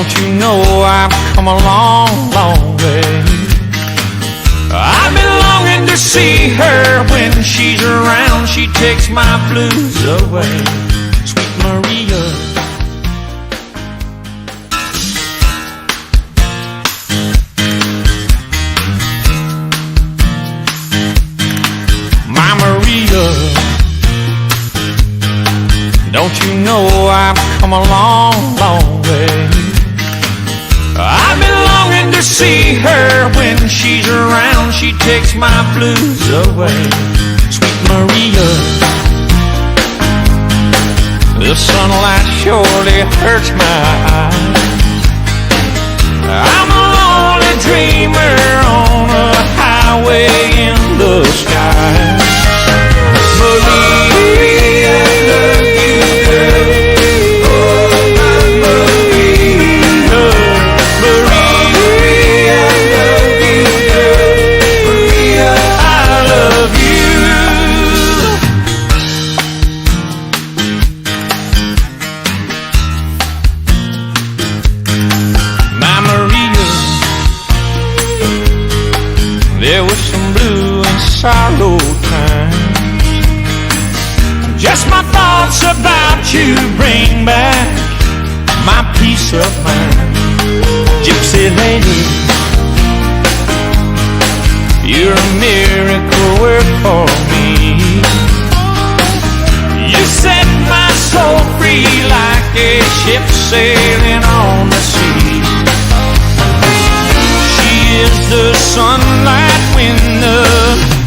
Don't you know I've come a long, long way? I've been longing to see her. When she's around, she takes my blues away. Sweet Maria. My Maria. Don't you know I've come a long, long way? I've been longing to see her. When she's around, she takes my blues away. Sweet Maria. The sunlight surely hurts my eyes. I'm a lonely dreamer on a highway in the sky. Maria, I love you, girl. There was some blue and sorrow times. Just my thoughts about you bring back my peace of mind. Gypsy lady, you're a miracle work for me. You set my soul free like a ship sailing on the sea. She is the sunlight when the